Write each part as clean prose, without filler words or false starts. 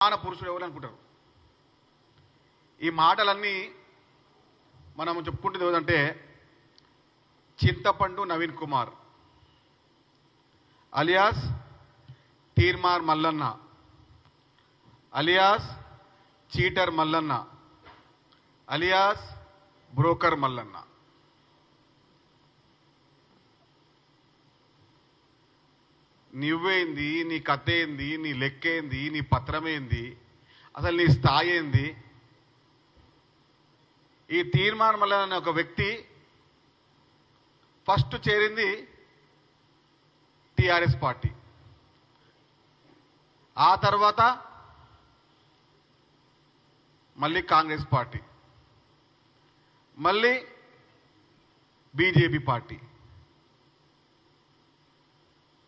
ప్రధాన పురుషుడు ఎవరు అనుకుంటారు. ఈ మాటలన్నీ మనం చెప్పుకుంటుంది ఏదంటే చింతపండు Naveen Kumar alias Teenmar Mallanna alias cheater Mallanna alias broker Mallanna. నువ్వేంది, నీ కథ ఏంది, నీ లెక్కేంది, నీ పత్రమేంది, అసలు నీ స్థాయి ఏంది? ఈ తీర్మార్ మల్లన్న అనే ఒక వ్యక్తి ఫస్ట్ చేరింది టిఆర్ఎస్ పార్టీ, ఆ తర్వాత మళ్ళీ కాంగ్రెస్ పార్టీ, మళ్ళీ బీజేపీ పార్టీ,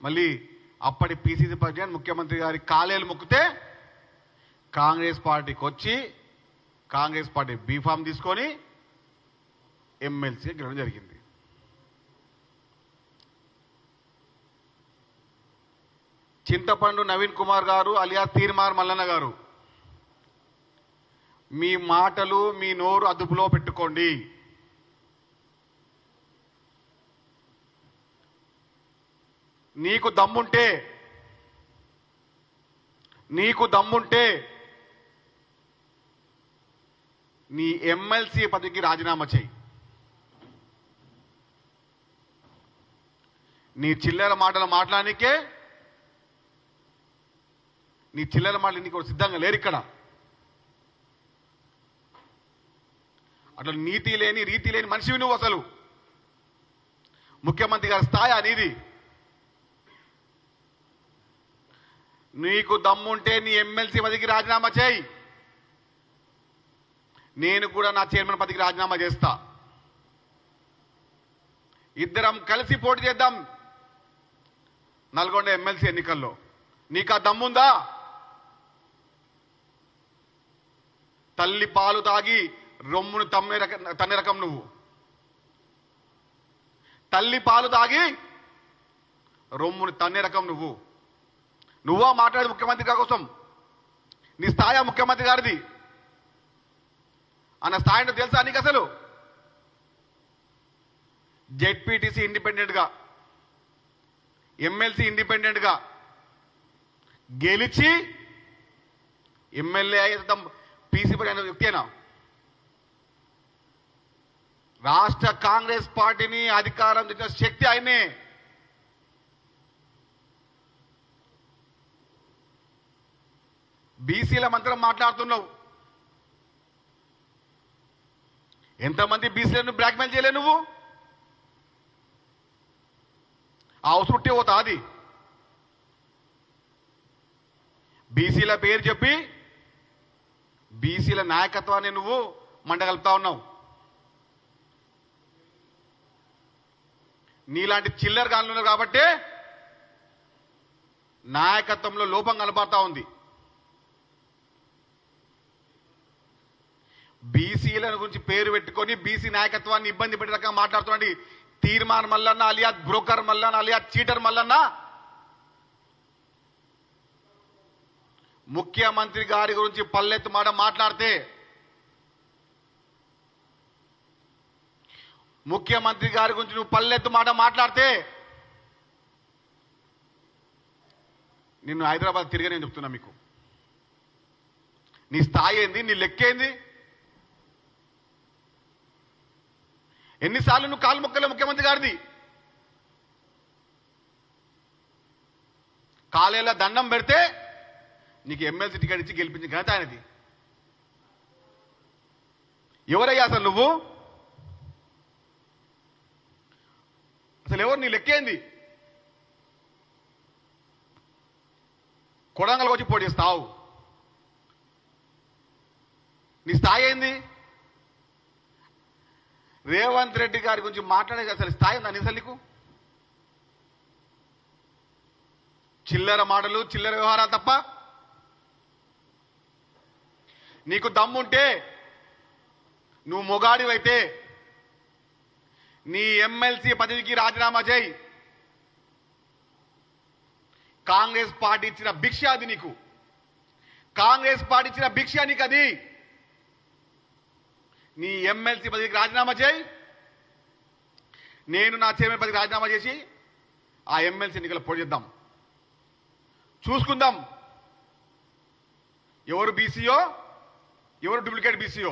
మళ్ళీ అప్పటి పిసిసి ప్రెసిడెంట్ ముఖ్యమంత్రి గారి కాలేలు మొక్కితే కాంగ్రెస్ పార్టీకి వచ్చి కాంగ్రెస్ పార్టీ బీఫామ్ తీసుకొని ఎమ్మెల్సీ గెలవడం జరిగింది. చింతపండు నవీన్ కుమార్ గారు అలియాస్ తీర్మార్ మల్లన్న గారు, మీ మాటలు మీ నోరు అదుపులో పెట్టుకోండి. నీకు దమ్ముంటే నీ ఎమ్మెల్సీ పదవికి రాజీనామా చేయి. నీ చిల్లర మాటలు మాట్లాడానికే నీ చిల్లర మాటలు నీకు సిద్ధంగా లేరు ఇక్కడ. అట్లా నీతి లేని రీతి లేని మనిషివి నువ్వు. అసలు ముఖ్యమంత్రి గారి స్థాయి అనేది. నీకు దమ్ముంటే నీ ఎమ్మెల్సీ పదవికి రాజీనామా చేయి. నేను కూడా నా చైర్మన్ పదవికి రాజీనామా చేస్తా. ఇద్దరం కలిసి పోటీ చేద్దాం నల్గొండ ఎమ్మెల్సీ ఎన్నికల్లో. నీకు ఆ దమ్ముందా? తల్లి పాలు తాగి రొమ్మును తన్నే రకం నువ్వు. తల్లి పాలు తాగి రొమ్మును తన్నే రకం నువ్వు. నువ్వా మాట్లాడేది ముఖ్యమంత్రి గారి కోసం? నీ స్థాయి ముఖ్యమంత్రి గారిది అన్న స్థాయిలో తెలుసా నీకు? అసలు జెడ్పీటీసీ ఇండిపెండెంట్గా, ఎమ్మెల్సీ ఇండిపెండెంట్గా గెలిచి ఎమ్మెల్యే అయితే పీసీ అయిన వ్యక్తేనా? రాష్ట్ర కాంగ్రెస్ పార్టీని అధికారం తెచ్చిన శక్తి ఆయనే. బీసీల మంత్రం మాట్లాడుతున్నావు. ఎంతమంది బీసీలను బ్లాక్మెయిల్ చేయలే నువ్వు? ఆ అవసరం పోతా అది. బీసీల పేరు చెప్పి బీసీల నాయకత్వాన్ని నువ్వు మండగలుపుతా ఉన్నావు. నీలాంటి చిల్లర గానులు ఉన్నారు కాబట్టి నాయకత్వంలో లోపం కనబడతా ఉంది. బీసీల గురించి పేరు పెట్టుకొని బీసీ నాయకత్వాన్ని ఇబ్బంది పెట్టే రకంగా మాట్లాడుతున్నాడు Teenmar Mallanna alias broker Mallanna alias cheater Mallanna. ముఖ్యమంత్రి గారి గురించి పల్లెత్తు మాట మాట్లాడితే, ముఖ్యమంత్రి గారి గురించి నువ్వు పల్లెత్తు మాట మాట్లాడితే నిన్ను హైదరాబాద్ తిరిగి నేను చెప్తున్నా మీకు. నీ స్థాయి ఏంది? నీ లెక్కేంది? ఎన్నిసార్లు నువ్వు కాలు మొక్కలే ముఖ్యమంత్రి గారిది? కాలేలా దండం పెడితే నీకు ఎమ్మెల్సీ టికెట్ ఇచ్చి గెలిపించిన ఘనత ఆయనది. ఎవరయ్యా అసలు నువ్వు? అసలు ఎవరు? నీ లెక్కేంది? కొడంగల్కి వచ్చి పోటీ చేస్తావు. నీ స్థాయి ఏంది? రేవంత్ రెడ్డి గారి గురించి మాట్లాడే అసలు స్థాయి ఉందా అసలు నీకు? చిల్లర మాటలు, చిల్లర వ్యవహారాలు తప్ప. నీకు దమ్ముంటే, నువ్వు మొగాడివైతే నీ ఎమ్మెల్సీ పదవికి రాజీనామా చేయి. కాంగ్రెస్ పార్టీ ఇచ్చిన భిక్ష అది నీకు. కాంగ్రెస్ పార్టీ ఇచ్చిన భిక్ష నీకు అది. నీ ఎమ్మెల్సీ పదవికి రాజీనామా చేయి, నేను నా చైర్మన్ పదవికి రాజీనామా చేసి ఆ ఎమ్మెల్సీ ఎన్నికలు పోటీ చేద్దాం. చూసుకుందాం ఎవరు బీసీయో ఎవరు డూప్లికేట్ బీసీయో.